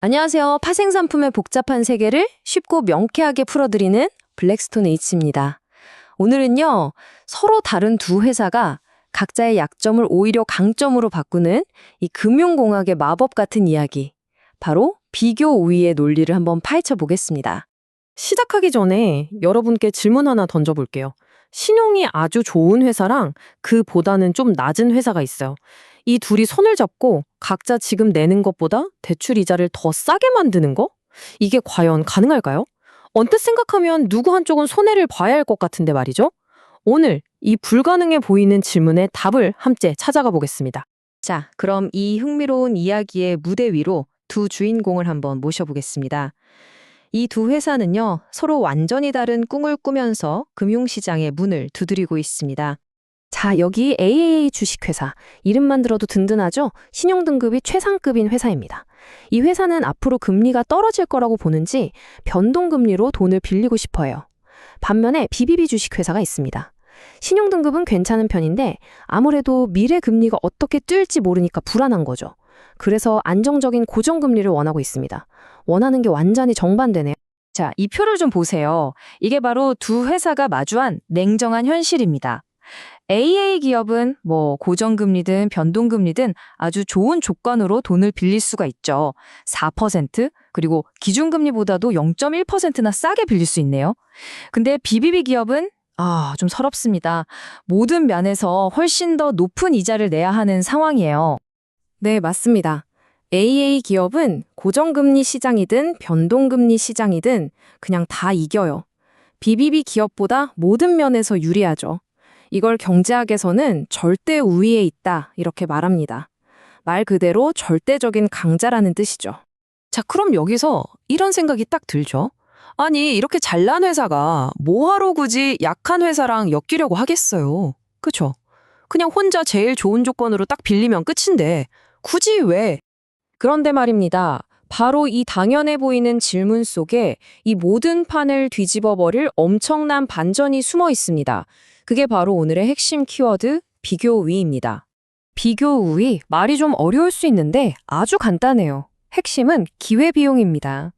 안녕하세요. 파생상품의 복잡한 세계를 쉽고 명쾌하게 풀어드리는 블랙스톤 H입니다. 오늘은요, 서로 다른 두 회사가 각자의 약점을 오히려 강점으로 바꾸는 이 금융공학의 마법 같은 이야기, 바로 비교 우위의 논리를 한번 파헤쳐 보겠습니다. 시작하기 전에 여러분께 질문 하나 던져볼게요. 신용이 아주 좋은 회사랑 그보다는 좀 낮은 회사가 있어요. 이 둘이 손을 잡고 각자 지금 내는 것보다 대출 이자를 더 싸게 만드는 거? 이게 과연 가능할까요? 언뜻 생각하면 누구 한쪽은 손해를 봐야 할 것 같은데 말이죠. 오늘 이 불가능해 보이는 질문의 답을 함께 찾아가 보겠습니다. 자, 그럼 이 흥미로운 이야기의 무대 위로 두 주인공을 한번 모셔보겠습니다. 이 두 회사는요, 서로 완전히 다른 꿈을 꾸면서 금융시장의 문을 두드리고 있습니다. 자, 여기 AAA 주식회사. 이름만 들어도 든든하죠? 신용등급이 최상급인 회사입니다. 이 회사는 앞으로 금리가 떨어질 거라고 보는지 변동금리로 돈을 빌리고 싶어 해요. 반면에 BBB 주식회사가 있습니다. 신용등급은 괜찮은 편인데 아무래도 미래 금리가 어떻게 뛸지 모르니까 불안한 거죠. 그래서 안정적인 고정금리를 원하고 있습니다. 원하는 게 완전히 정반대네요. 자, 이 표를 좀 보세요. 이게 바로 두 회사가 마주한 냉정한 현실입니다. AA 기업은 고정금리든 변동금리든 아주 좋은 조건으로 돈을 빌릴 수가 있죠. 4%, 그리고 기준금리보다도 0.1%나 싸게 빌릴 수 있네요. 근데 BBB 기업은 좀 서럽습니다. 모든 면에서 훨씬 더 높은 이자를 내야 하는 상황이에요. 네, 맞습니다. AA 기업은 고정금리 시장이든 변동금리 시장이든 그냥 다 이겨요. BBB 기업보다 모든 면에서 유리하죠. 이걸 경제학에서는 절대 우위에 있다 이렇게 말합니다. 말 그대로 절대적인 강자라는 뜻이죠. 자, 그럼 여기서 이런 생각이 딱 들죠. 아니, 이렇게 잘난 회사가 뭐하러 굳이 약한 회사랑 엮이려고 하겠어요. 그쵸? 그냥 혼자 제일 좋은 조건으로 딱 빌리면 끝인데 굳이 왜? 그런데 말입니다. 바로 이 당연해 보이는 질문 속에 이 모든 판을 뒤집어 버릴 엄청난 반전이 숨어 있습니다. 그게 바로 오늘의 핵심 키워드 비교 우위입니다. 비교 우위, 말이 좀 어려울 수 있는데 아주 간단해요. 핵심은 기회비용입니다.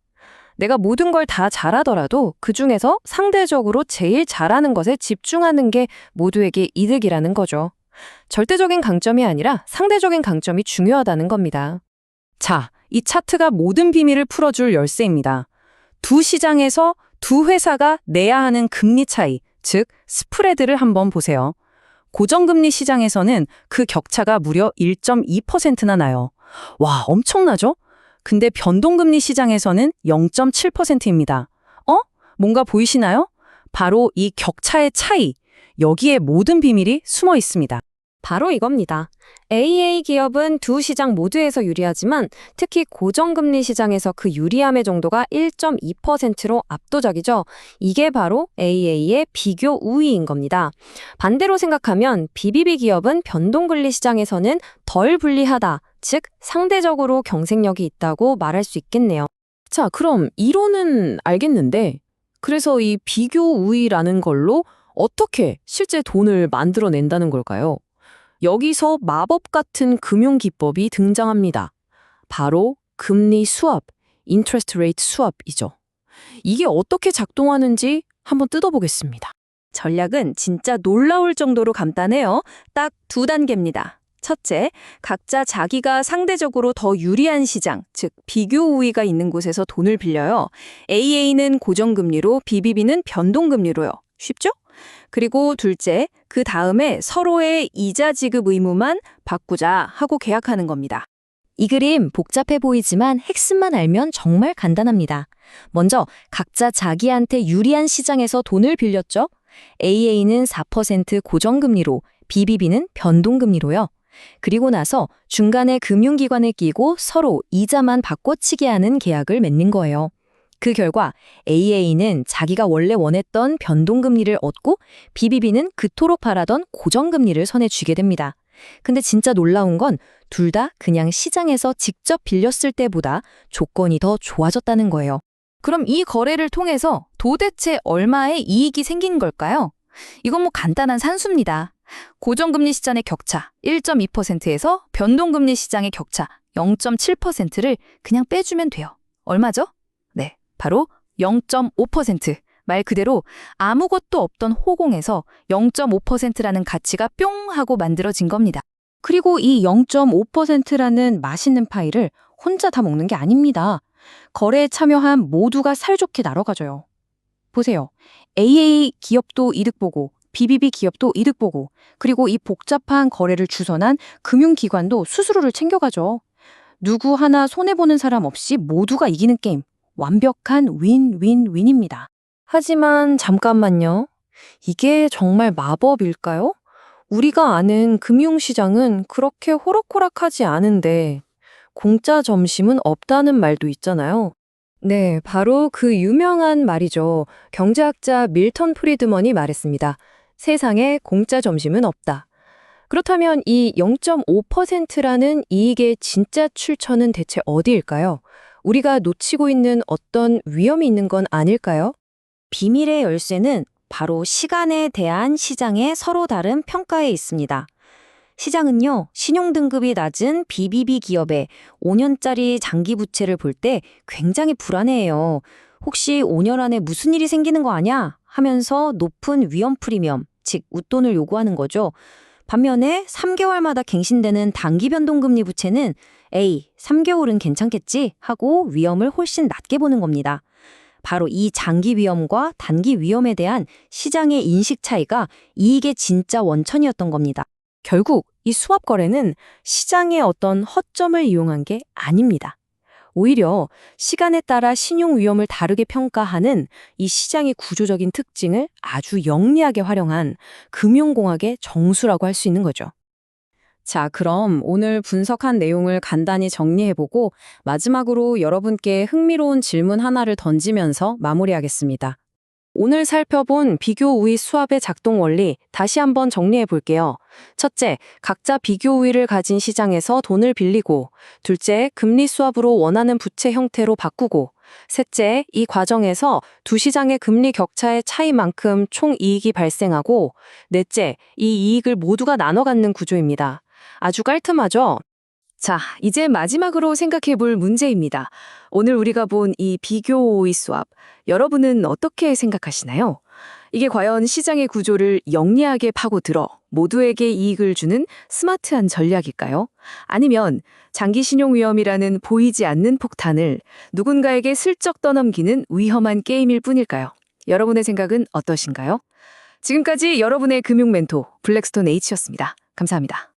내가 모든 걸 다 잘하더라도 그중에서 상대적으로 제일 잘하는 것에 집중하는 게 모두에게 이득이라는 거죠. 절대적인 강점이 아니라 상대적인 강점이 중요하다는 겁니다. 자, 이 차트가 모든 비밀을 풀어줄 열쇠입니다. 두 시장에서 두 회사가 내야 하는 금리 차이, 즉 스프레드를 한번 보세요. 고정금리 시장에서는 그 격차가 무려 1.2%나 나요. 와, 엄청나죠? 근데 변동금리 시장에서는 0.7%입니다. 뭔가 보이시나요? 바로 이 격차의 차이, 여기에 모든 비밀이 숨어 있습니다. 바로 이겁니다. AA 기업은 두 시장 모두에서 유리하지만 특히 고정금리 시장에서 그 유리함의 정도가 1.2%로 압도적이죠. 이게 바로 AA의 비교 우위인 겁니다. 반대로 생각하면 BBB 기업은 변동금리 시장에서는 덜 불리하다, 즉 상대적으로 경쟁력이 있다고 말할 수 있겠네요. 자, 그럼 이론은 알겠는데 그래서 이 비교 우위라는 걸로 어떻게 실제 돈을 만들어낸다는 걸까요? 여기서 마법 같은 금융 기법이 등장합니다. 바로 금리 수합, interest rate swap이죠. 이게 어떻게 작동하는지 한번 뜯어보겠습니다. 전략은 진짜 놀라울 정도로 간단해요. 딱 두 단계입니다. 첫째, 각자 자기가 상대적으로 더 유리한 시장, 즉 비교 우위가 있는 곳에서 돈을 빌려요. AA는 고정금리로, BBB는 변동금리로요. 쉽죠? 그리고 둘째, 그 다음에 서로의 이자 지급 의무만 바꾸자 하고 계약하는 겁니다. 이 그림 복잡해 보이지만 핵심만 알면 정말 간단합니다. 먼저 각자 자기한테 유리한 시장에서 돈을 빌렸죠. AA는 4% 고정금리로, BBB는 변동금리로요. 그리고 나서 중간에 금융기관을 끼고 서로 이자만 바꿔치기 하는 계약을 맺는 거예요. 그 결과 AA는 자기가 원래 원했던 변동금리를 얻고 BBB는 그토록 바라던 고정금리를 손에 쥐게 됩니다. 근데 진짜 놀라운 건 둘 다 그냥 시장에서 직접 빌렸을 때보다 조건이 더 좋아졌다는 거예요. 그럼 이 거래를 통해서 도대체 얼마의 이익이 생긴 걸까요? 이건 간단한 산수입니다. 고정금리 시장의 격차 1.2%에서 변동금리 시장의 격차 0.7%를 그냥 빼주면 돼요. 얼마죠? 네, 바로 0.5%. 말 그대로 아무것도 없던 호공에서 0.5%라는 가치가 뿅 하고 만들어진 겁니다. 그리고 이 0.5%라는 맛있는 파이를 혼자 다 먹는 게 아닙니다. 거래에 참여한 모두가 사이좋게 나눠가져요. 보세요. AA 기업도 이득 보고 BBB 기업도 이득 보고 그리고 이 복잡한 거래를 주선한 금융기관도 수수료를 챙겨가죠. 누구 하나 손해보는 사람 없이 모두가 이기는 게임. 완벽한 윈윈윈입니다. 하지만 잠깐만요. 이게 정말 마법일까요? 우리가 아는 금융시장은 그렇게 호락호락하지 않은데 공짜 점심은 없다는 말도 있잖아요. 네, 바로 그 유명한 말이죠. 경제학자 밀턴 프리드먼이 말했습니다. 세상에 공짜 점심은 없다. 그렇다면 이 0.5%라는 이익의 진짜 출처는 대체 어디일까요? 우리가 놓치고 있는 어떤 위험이 있는 건 아닐까요? 비밀의 열쇠는 바로 시간에 대한 시장의 서로 다른 평가에 있습니다. 시장은요, 신용등급이 낮은 BBB 기업의 5년짜리 장기 부채를 볼 때 굉장히 불안해해요. 혹시 5년 안에 무슨 일이 생기는 거 아냐? 하면서 높은 위험 프리미엄, 즉 웃돈을 요구하는 거죠. 반면에 3개월마다 갱신되는 단기 변동금리 부채는 에이, 3개월은 괜찮겠지? 하고 위험을 훨씬 낮게 보는 겁니다. 바로 이 장기 위험과 단기 위험에 대한 시장의 인식 차이가 이익의 진짜 원천이었던 겁니다. 결국 이 수합 거래는 시장의 어떤 허점을 이용한 게 아닙니다. 오히려 시간에 따라 신용 위험을 다르게 평가하는 이 시장의 구조적인 특징을 아주 영리하게 활용한 금융공학의 정수라고 할 수 있는 거죠. 자, 그럼 오늘 분석한 내용을 간단히 정리해보고 마지막으로 여러분께 흥미로운 질문 하나를 던지면서 마무리하겠습니다. 오늘 살펴본 비교 우위 수합의 작동 원리 다시 한번 정리해 볼게요. 첫째, 각자 비교 우위를 가진 시장에서 돈을 빌리고, 둘째, 금리 수합으로 원하는 부채 형태로 바꾸고, 셋째, 이 과정에서 두 시장의 금리 격차의 차이만큼 총 이익이 발생하고, 넷째, 이 이익을 모두가 나눠 갖는 구조입니다. 아주 깔끔하죠? 자, 이제 마지막으로 생각해 볼 문제입니다. 오늘 우리가 본 이 비교 우위 수합, 여러분은 어떻게 생각하시나요? 이게 과연 시장의 구조를 영리하게 파고들어 모두에게 이익을 주는 스마트한 전략일까요? 아니면 장기 신용 위험이라는 보이지 않는 폭탄을 누군가에게 슬쩍 떠넘기는 위험한 게임일 뿐일까요? 여러분의 생각은 어떠신가요? 지금까지 여러분의 금융 멘토 블랙스톤 H였습니다. 감사합니다.